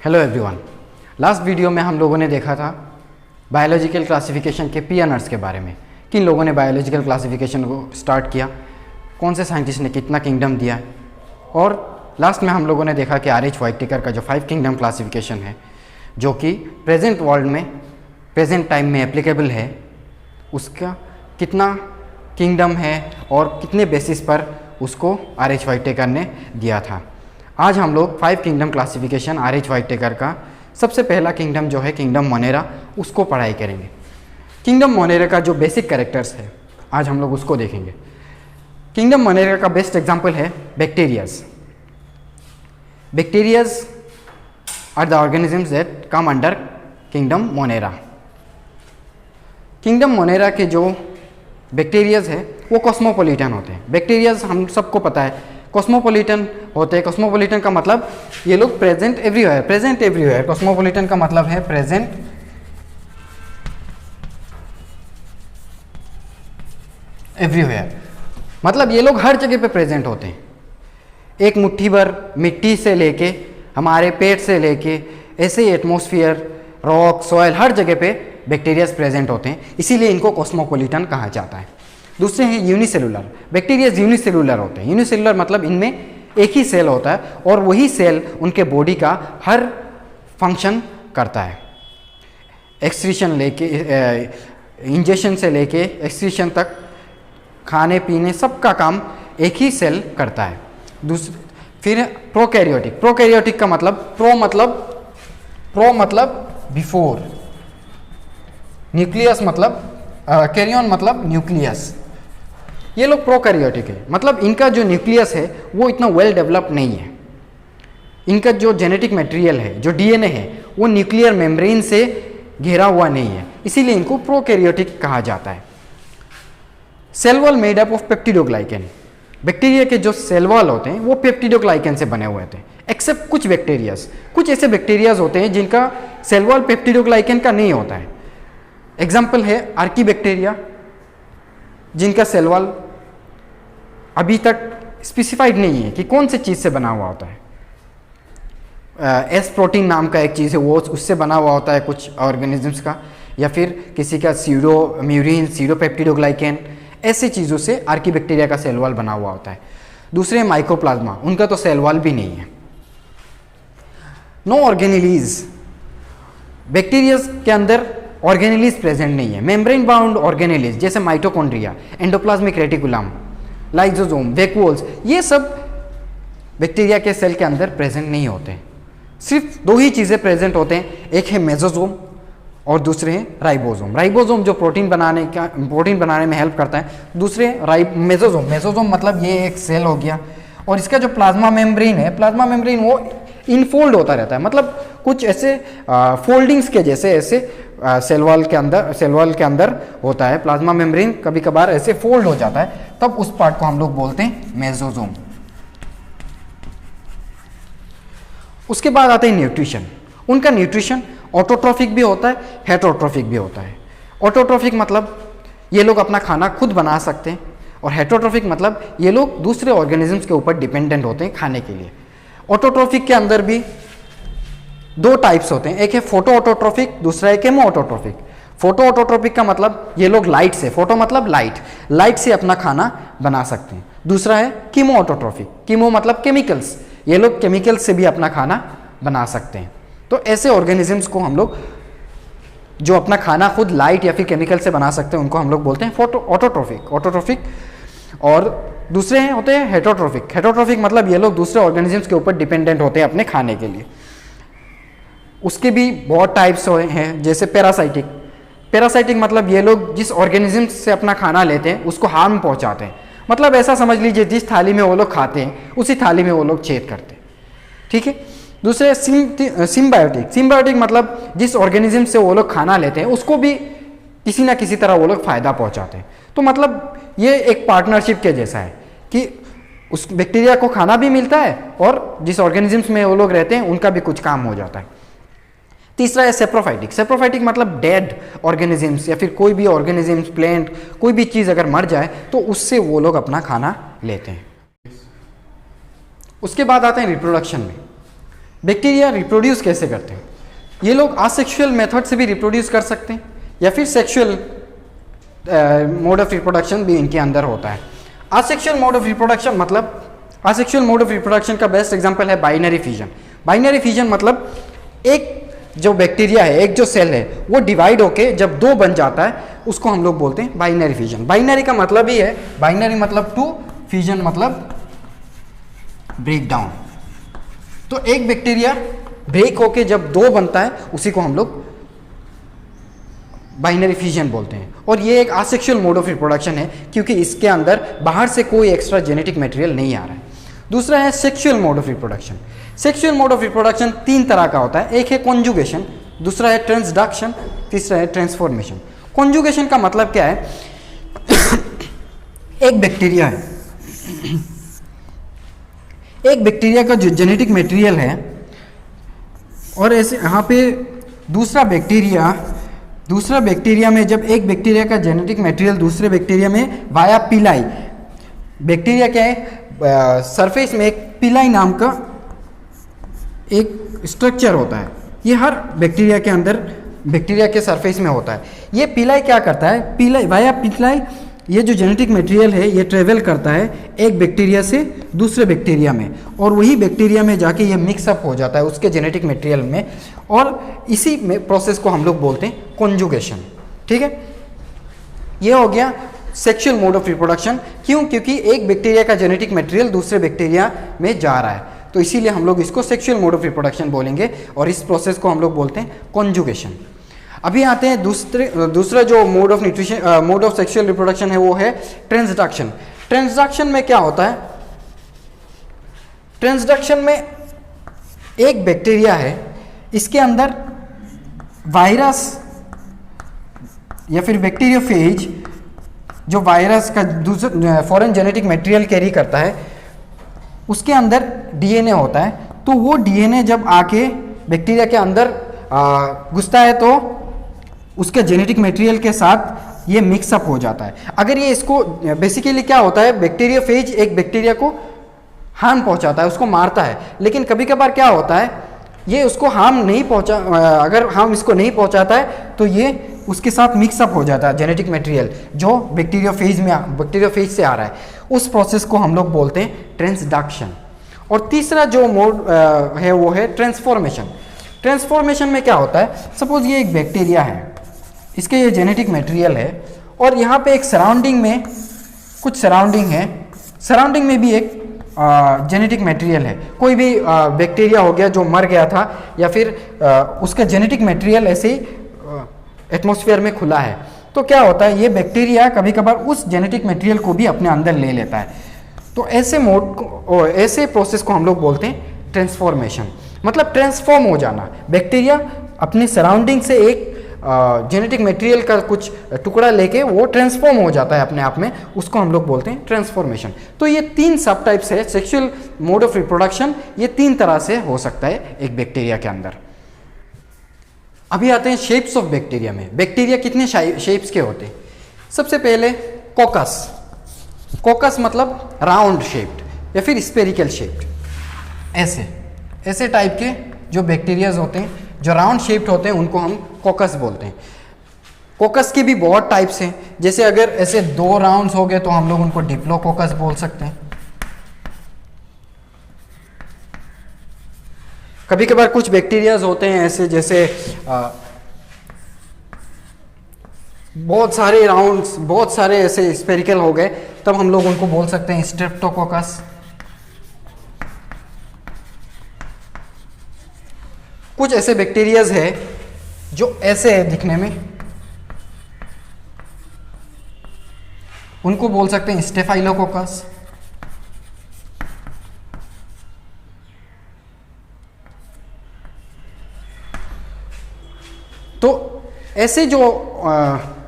Hello everyone. Last video में हम लोगों ने देखा था बायोलॉजिकल क्लासिफिकेशन के पियनर्स के बारे में। किन लोगों ने बायोलॉजिकल क्लासिफिकेशन को स्टार्ट किया, कौन से साइंटिस्ट ने कितना किंगडम दिया, और लास्ट में हम लोगों ने देखा कि RH व्हाइटेकर का जो 5 किंगडम क्लासिफिकेशन है, जो कि प्रेजेंट वर्ल्ड में प्रेजेंट टाइम में एप्लीकेबल है, उसका कितना किंगडम है और कितने बेसिस पर उसको RH व्हाइटेकर ने दिया था। आज हम लोग 5 किंगडम क्लासिफिकेशन RH व्हाइटेकर का सबसे पहला किंगडम जो है किंगडम मोनेरा, उसको पढ़ाई करेंगे। किंगडम मोनेरा का जो बेसिक कैरेक्टर्स है आज हम लोग उसको देखेंगे। किंगडम मोनेरा का बेस्ट एग्जांपल है bacterias. Bacterias are the organisms that come under kingdom Monera. Kingdom Monera के जो बैक्टीरियाज है वो कॉस्मोपॉलिटन होते हैं। बैक्टीरियाज हम सबको पता है कॉस्मोपॉलिटन होते हैं। कॉस्मोपॉलिटन का मतलब ये लोग present everywhere, present everywhere. Cosmopolitan का मतलब है प्रेजेंट एवरीवेयर, मतलब ये लोग हर जगह पे प्रेजेंट होते हैं। एक मुट्ठी भर मिट्टी से लेके हमारे पेट से लेके ऐसे ही एटमॉस्फेयर, रॉक, सॉइल, हर जगह पे बैक्टीरियाज प्रेजेंट होते हैं, इसीलिए इनको कॉस्मोपॉलिटन कहा जाता है। दूसरे हैं यूनिसेलुलर। बैक्टीरियाज यूनिसेलुलर होते हैं। यूनिसेलुलर मतलब इनमें एक ही सेल होता है और वही सेल उनके बॉडी का हर फंक्शन करता है। एक्सक्रीशन लेके इंजेक्शन से लेके एक्सक्रीशन तक, खाने पीने सबका काम एक ही सेल करता है। फिर प्रोकैरियोटिक। प्रोकैरियोटिक का मतलब प्रो मतलब बिफोर, न्यूक्लियस मतलब कैरियन मतलब न्यूक्लियस। ये लोग प्रोकैरियोटिक है, मतलब इनका जो न्यूक्लियस है वो इतना वेल डेवलप नहीं है। इनका जो जेनेटिक मटेरियल है, जो डीएनए है, वो न्यूक्लियर मेम्ब्रेन से घेरा हुआ नहीं है, इसीलिए इनको प्रोकैरियोटिक कहा जाता है। Cell wall made up of peptidoglycan. Bacteria के जो सेल वॉल होते हैं वो पेप्टिडोग्लाइकेन से बने हुए थे, एक्सेप्ट कुछ बैक्टीरियाज। कुछ ऐसे बैक्टीरियाज होते हैं जिनका सेल वॉल पेप्टिडोग्लाइकेन का नहीं होता है। एग्जाम्पल है आर्कीबैक्टीरिया, जिनका सेल वॉल अभी तक स्पेसिफाइड नहीं है कि कौन से चीज़ से बना हुआ होता है। एस प्रोटीन नाम का एक चीज़ है, वो उससे बना हुआ होता है कुछ ऑर्गेनिजम्स का, या फिर किसी का म्यूरिन, सीरोपेप्टिडोग्लाइकेन, ऐसी चीज़ों से आर्कीबैक्टीरिया का सेल वॉल बना हुआ होता है। दूसरे माइकोप्लाज्मा, उनका तो सेल वॉल भी नहीं है। No organelles. बैक्टीरिया के अंदर ऑर्गेनेलीज प्रेजेंट नहीं है। मेम्ब्रेन बाउंड ऑर्गेनेलीज जैसे mitochondria, endoplasmic reticulum, lysosome, vacuoles, ये सब बैक्टीरिया के सेल के अंदर प्रेजेंट नहीं होते। सिर्फ 2 ही चीज़ें प्रेजेंट होते हैं, एक है मेसोसोम और दूसरे हैं राइबोसोम। राइबोसोम जो प्रोटीन बनाने में हेल्प करता है, दूसरे मेसोसोम। मेसोसोम मतलब ये एक सेल हो गया, और इसका जो प्लाज्मा मेम्ब्रेन है, प्लाज्मा मेम्ब्रेन वो इनफोल्ड होता रहता है, मतलब कुछ ऐसे फोल्डिंग्स के जैसे ऐसे सेल वॉल के अंदर होता है। प्लाज्मा मेम्ब्रेन कभी कभार ऐसे फोल्ड हो जाता है, तब उस पार्ट को हम लोग बोलते हैं मेसोसोम। उसके बाद आता है न्यूट्रिशन। उनका न्यूट्रिशन ऑटोट्रॉफिक भी होता है, हेटरोट्रॉफिक भी होता है। ऑटोट्रॉफिक मतलब ये लोग अपना खाना खुद बना सकते हैं, और हेटरोट्रॉफिक मतलब ये लोग दूसरे ऑर्गेनिजम्स के ऊपर डिपेंडेंट होते हैं खाने के लिए। ऑटोट्रॉफिक के अंदर भी 2 टाइप्स होते हैं, एक है फोटो ऑटोट्रॉफिक, दूसरा है केमो ऑटोट्रॉफिक। फोटो ऑटोट्रॉफिक का मतलब ये लोग लाइट से, फोटो मतलब लाइट से अपना खाना बना सकते हैं। दूसरा है कीमो ऑटोट्रॉफिक। कीमो मतलब केमिकल्स, ये लोग केमिकल्स से भी अपना खाना बना सकते हैं। तो ऐसे ऑर्गेनिजम्स को हम लोग जो अपना खाना खुद लाइट या फिर केमिकल से बना सकते हैं, उनको हम लोग बोलते हैं फोटो ऑटोट्रॉफिक। और दूसरे होते हैं हेटरोट्रॉफिक। हेटरोट्रॉफिक मतलब ये लोग दूसरे ऑर्गेनिजम्स के ऊपर डिपेंडेंट होते हैं अपने खाने के लिए। उसके भी बहुत टाइप्स हैं, जैसे पैरासाइटिक मतलब ये लोग जिस ऑर्गेनिज्म से अपना खाना लेते हैं उसको हार्म पहुंचाते हैं। मतलब ऐसा समझ लीजिए जिस थाली में वो लोग खाते हैं उसी थाली में वो लोग छेद करते हैं, ठीक है। दूसरे सिम्बायोटिक मतलब जिस ऑर्गेनिज्म से वो लोग खाना लेते हैं उसको भी किसी ना किसी तरह वो लोग फायदा पहुंचाते हैं। तो मतलब ये एक पार्टनरशिप के जैसा है कि उस बैक्टीरिया को खाना भी मिलता है और जिस ऑर्गेनिजम्स में वो लोग रहते हैं उनका भी कुछ काम हो जाता है। तीसरा है सेप्रोफाइटिक मतलब डेड ऑर्गेनिजम्स या फिर कोई भी ऑर्गेनिजम्स, प्लांट, कोई भी चीज़ अगर मर जाए तो उससे वो लोग अपना खाना लेते हैं। उसके बाद आते हैं रिप्रोडक्शन में। बैक्टीरिया रिप्रोड्यूस कैसे करते हैं? ये लोग असेक्सुअल मेथड से भी रिप्रोड्यूस कर सकते हैं या फिर सेक्सुअल मोड ऑफ रिप्रोडक्शन भी इनके अंदर होता है। असेक्सुअल मोड ऑफ रिप्रोडक्शन मतलब, असेक्सुअल मोड ऑफ रिप्रोडक्शन का बेस्ट एग्जांपल है बाइनरी फिजन। बाइनरी फिजन मतलब एक जो बैक्टीरिया है, एक जो सेल है, वो डिवाइड होके जब दो बन जाता है उसको हम लोग बोलते हैं बाइनरी फिजन। बाइनरी का मतलब ही है, बाइनरी मतलब टू, फिजन मतलब ब्रेक डाउन। तो एक बैक्टीरिया ब्रेक होके जब दो बनता है उसी को हम लोग बाइनरी फिजन बोलते हैं। और ये एक असेक्सुअल मोड ऑफ रिप्रोडक्शन है क्योंकि इसके अंदर बाहर से कोई एक्स्ट्रा जेनेटिक मटेरियल नहीं आ रहा है। दूसरा है sexual mode of reproduction. Sexual mode of reproduction तीन तरह का होता है, एक है कॉन्जुगेशन, दूसरा है ट्रांसडक्शन, तीसरा है ट्रांसफॉर्मेशन। कॉन्जुगेशन का मतलब क्या है? एक बैक्टीरिया है, एक बैक्टीरिया का जो जेनेटिक मटेरियल है और ऐसे यहाँ पे दूसरा बैक्टीरिया में जब एक बैक्टीरिया का जेनेटिक मटेरियल दूसरे बैक्टीरिया में वाया पिलाई, बैक्टीरिया क्या है, सरफेस में एक पिलाई नाम का एक स्ट्रक्चर होता है, ये हर बैक्टीरिया के अंदर, बैक्टीरिया के सरफेस में होता है। ये पिलाई क्या करता है, पिलाई वाया पिलाई, ये जो जेनेटिक मटेरियल है ये ट्रेवल करता है एक बैक्टीरिया से दूसरे बैक्टीरिया में और वही बैक्टीरिया में जाके ये मिक्सअप हो जाता है उसके जेनेटिक मटेरियल में, और इसी में प्रोसेस को हम लोग बोलते हैं कॉन्जुगेशन। ठीक है, ये हो गया सेक्सुअल मोड ऑफ रिप्रोडक्शन। क्यों? क्योंकि एक बैक्टीरिया का जेनेटिक मटेरियल दूसरे बैक्टीरिया में जा रहा है, तो इसीलिए हम लोग इसको सेक्सुअल मोड ऑफ रिप्रोडक्शन बोलेंगे और इस प्रोसेस को हम लोग बोलते हैं कॉन्जुगेशन। अभी आते हैं दूसरा जो mode of nutrition, mode of sexual reproduction है वो है ट्रांसडक्शन। ट्रांसडक्शन में क्या होता है? ट्रांसडक्शन में एक बैक्टीरिया है, इसके अंदर वायरस या फिर बैक्टीरियोफेज जो वायरस का दूसरा फॉरेन जेनेटिक मटेरियल कैरी करता है, उसके अंदर डीएनए होता है। तो वो डीएनए जब आके बैक्टीरिया के अंदर घुसता है तो उसके जेनेटिक मटेरियल के साथ ये मिक्सअप हो जाता है। अगर ये इसको बेसिकली क्या होता है, बैक्टीरियोफेज एक बैक्टीरिया को हार्म पहुंचाता है, उसको मारता है, लेकिन कभी कभार क्या होता है, ये उसको हार्म नहीं पहुंचा, अगर हार्म इसको नहीं पहुंचाता है तो ये उसके साथ मिक्सअप हो जाता है जेनेटिक मटेरियल जो बैक्टीरियोफेज से आ रहा है। उस प्रोसेस को हम लोग बोलते हैं ट्रांसडक्शन। और तीसरा जो मोड है वो है ट्रांसफॉर्मेशन। ट्रांसफॉर्मेशन में क्या होता है, सपोज ये एक बैक्टीरिया है, इसके ये जेनेटिक मटेरियल है और यहाँ पे एक सराउंडिंग में कुछ सराउंडिंग है, सराउंडिंग में भी एक जेनेटिक मटेरियल है। कोई भी बैक्टीरिया हो गया जो मर गया था या फिर उसका जेनेटिक मटेरियल ऐसे ही एटमॉस्फेयर में खुला है, तो क्या होता है, ये बैक्टीरिया कभी कभार उस जेनेटिक मटेरियल को भी अपने अंदर ले लेता है। तो ऐसे मोड को, ऐसे प्रोसेस को हम लोग बोलते हैं ट्रांसफॉर्मेशन, मतलब ट्रांसफॉर्म हो जाना। बैक्टीरिया अपने सराउंडिंग से एक जेनेटिक मटेरियल का कुछ टुकड़ा लेके वो ट्रांसफॉर्म हो जाता है अपने आप में, उसको हम लोग बोलते हैं ट्रांसफॉर्मेशन। तो ये तीन सब टाइप्स है सेक्सुअल मोड ऑफ रिप्रोडक्शन, ये तीन तरह से हो सकता है एक बैक्टीरिया के अंदर। अभी आते हैं शेप्स ऑफ बैक्टीरिया में। बैक्टीरिया कितने शेप्स के होते हैं? सबसे पहले कोकस। कोकस मतलब राउंड शेप्ड या फिर स्पेरिकल शेप्ड, ऐसे टाइप के जो बैक्टीरियाज होते हैं जो राउंड शेप्ड होते हैं उनको हम कोकस बोलते हैं। कोकस के भी बहुत टाइप्स हैं, जैसे अगर ऐसे दो राउंड्स हो गए तो हम लोग उनको डिप्लोकोकस बोल सकते हैं। कभी कभार कुछ बैक्टीरियाज होते हैं ऐसे, जैसे बहुत सारे राउंड्स, बहुत सारे ऐसे स्पेरिकल हो गए, तब हम लोग उनको बोल सकते हैं स्ट्रेप्टोकोकस। कुछ ऐसे बैक्टीरियाज है जो ऐसे है दिखने में, उनको बोल सकते हैं स्टेफाइलोकोकस। तो ऐसे जो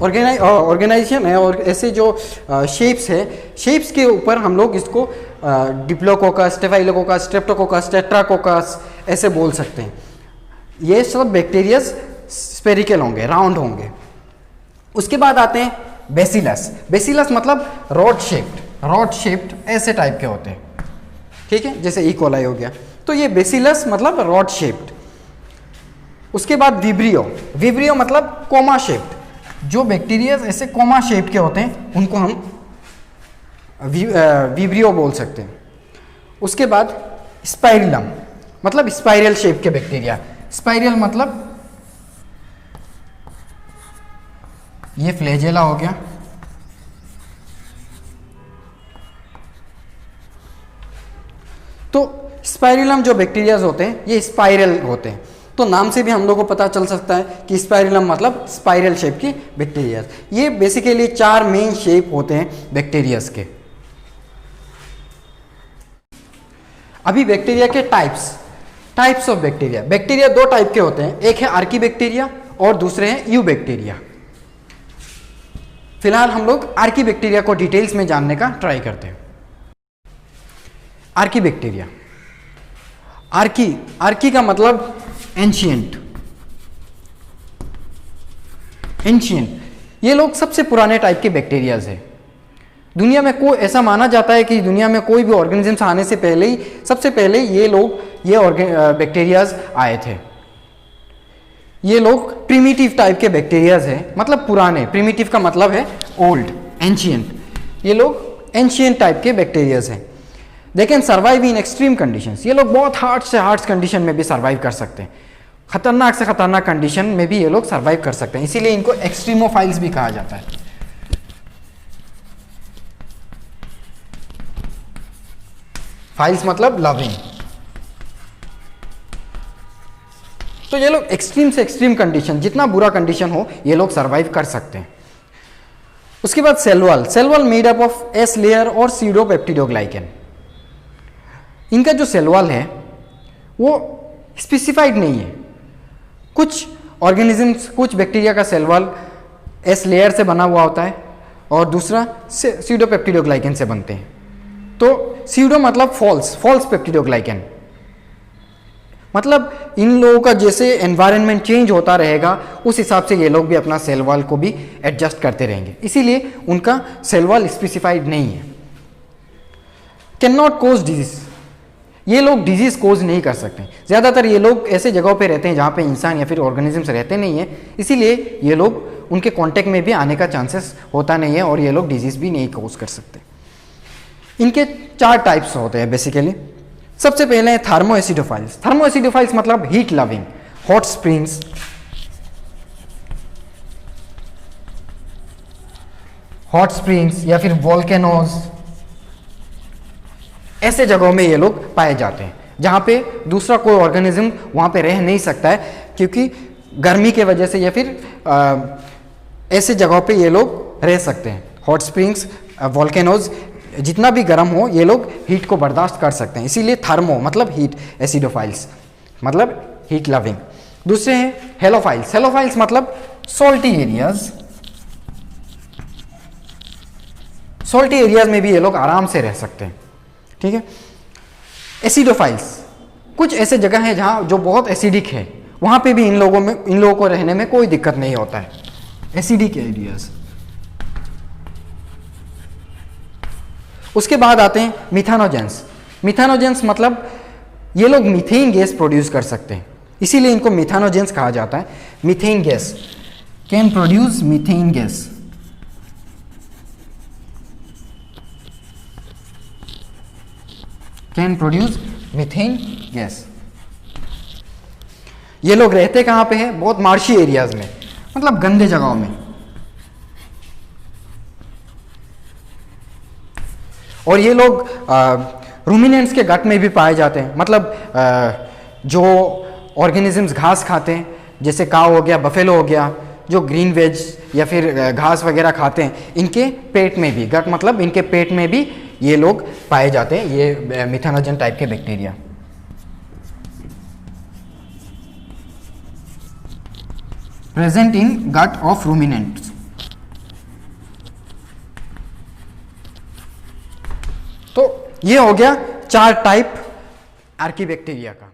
ऑर्गेनाइजेशन है और ऐसे जो शेप्स है, शेप्स के ऊपर हम लोग इसको डिप्लोकोकस, स्टेफाइलोकोकस, स्ट्रेप्टोकोकस, टेट्राकोकस ऐसे बोल सकते हैं। ये सब बैक्टीरिया स्पेरिकल होंगे, राउंड होंगे। उसके बाद आते हैं बेसिलस। बेसिलस मतलब रॉड शेप्ड ऐसे टाइप के होते हैं, ठीक है, जैसे ई कोलाई हो गया। तो ये बेसिलस मतलब रॉड शेप्ड। उसके बाद विब्रियो, विब्रियो मतलब कोमा शेप्ड। जो बैक्टीरिया ऐसे कोमा शेप के होते हैं उनको हम विब्रियो बोल सकते हैं। उसके बाद स्पाइरलम मतलब स्पाइरल शेप के बैक्टीरिया। स्पाइरल मतलब ये फ्लैजेला हो गया, तो स्पाइरलम जो बैक्टीरियाज होते हैं ये स्पाइरल होते हैं। तो नाम से भी हम लोग को पता चल सकता है कि स्पाइरलम मतलब स्पाइरल शेप की बैक्टीरियाज। ये बेसिकली 4 मेन शेप होते हैं बैक्टीरियाज के। अभी बैक्टीरिया के types of bacteria. Bacteria 2 type के होते हैं, एक है आर्की बैक्टीरिया और दूसरे हैं यू बैक्टीरिया। फिलहाल हम लोग आर्की बैक्टीरिया को डिटेल्स में जानने का ट्राई करते हैं। आर्की बैक्टीरिया, आर्की का मतलब एंशियंट। ये लोग सबसे पुराने टाइप के बैक्टीरियाज है। दुनिया में कोई ऐसा माना जाता है कि दुनिया में कोई भी ऑर्गेनिज्म आने से पहले ही सबसे पहले ये बैक्टीरियाज आए थे। ये लोग प्रिमिटिव टाइप के बैक्टीरियाज है, मतलब पुराने। प्रिमिटिव का मतलब है ओल्ड, एंशियंट। ये लोग एंशियंट टाइप के बैक्टीरियाज हैं। They can survive in extreme conditions. ये लोग बहुत हार्ड से हार्ड कंडीशन में भी सर्वाइव कर सकते हैं। खतरनाक से खतरनाक कंडीशन में भी ये लोग सर्वाइव कर सकते हैं, इसीलिए इनको एक्सट्रीमोफाइल्स भी कहा जाता है। फाइल्स मतलब लविंग। तो ये लोग एक्सट्रीम से एक्सट्रीम कंडीशन, जितना बुरा कंडीशन हो ये लोग सर्वाइव कर सकते हैं। उसके बाद cell wall made up of S layer और सीडोपेप्टिडोग्लाइकेन। इनका जो सेल वॉल है वो स्पेसिफाइड नहीं है। कुछ ऑर्गेनिजम्स, कुछ बैक्टीरिया का सेल वॉल एस लेयर से बना हुआ होता है और दूसरा सीडोपेप्टिडोग्लाइकेन से बनते हैं। तो सीडो मतलब फॉल्स पेप्टिडोग्लाइकेन मतलब इन लोगों का जैसे एनवायरनमेंट चेंज होता रहेगा उस हिसाब से ये लोग भी अपना सेल वॉल को भी एडजस्ट करते रहेंगे, इसीलिए उनका सेल वॉल स्पेसिफाइड नहीं है। कैन नॉट कोज डिजीज, ये लोग डिजीज कोज नहीं कर सकते। ज़्यादातर ये लोग ऐसे जगहों पे रहते हैं जहाँ पे इंसान या फिर ऑर्गेनिजम्स रहते नहीं है, इसीलिए ये लोग उनके कांटेक्ट में भी आने का चांसेस होता नहीं है और ये लोग डिजीज भी नहीं कोज कर सकते। इनके 4 टाइप्स होते हैं बेसिकली। सबसे पहले है थर्मोएसिडोफाइल्स। थर्मोएसिडोफाइल्स मतलब हीट लविंग, हॉट स्प्रिंग्स या फिर वोल्केनोज, ऐसे जगहों में ये लोग पाए जाते हैं जहाँ पे दूसरा कोई ऑर्गेनिज्म वहाँ पे रह नहीं सकता है, क्योंकि गर्मी के वजह से या फिर ऐसे जगहों पे ये लोग रह सकते हैं। हॉट स्प्रिंग्स, वोल्केनोज, जितना भी गर्म हो ये लोग हीट को बर्दाश्त कर सकते हैं, इसीलिए थर्मो मतलब हीट, एसिडोफाइल्स मतलब हीट लविंग। दूसरे हैं हेलोफाइल्स। हेलोफाइल्स मतलब सॉल्टी एरियाज। सॉल्टी एरियाज में भी ये लोग आराम से रह सकते हैं, ठीक है। एसिडोफाइल्स, कुछ ऐसे जगह हैं जहाँ जो बहुत एसिडिक है, वहाँ पे भी इन लोगों को रहने में कोई दिक्कत नहीं होता है। Acidic areas. उसके बाद आते हैं मिथानोजेंस। मिथानोजेंस मतलब ये लोग मीथेन गैस प्रोड्यूस कर सकते हैं, इसीलिए इनको मिथानोजेंस कहा जाता है। Methane gas can produce methane gas. Can produce methane gas. ये लोग रहते कहाँ पे हैं? बहुत मार्शी एरियाज में, मतलब गंदे जगहों में। और ये लोग रूमिनेंट्स के गट में भी पाए जाते हैं, मतलब जो ऑर्गेनिजम्स घास खाते हैं, जैसे काव हो गया, बफेलो हो गया, जो ग्रीन वेज या फिर घास वगैरह खाते हैं, इनके पेट में भी, गट मतलब इनके पेट में भी ये लोग पाए जाते हैं, ये मिथानोजन टाइप के bacteria. Present in gut of ruminants. तो ये हो गया 4 टाइप आर्की बैक्टीरिया का।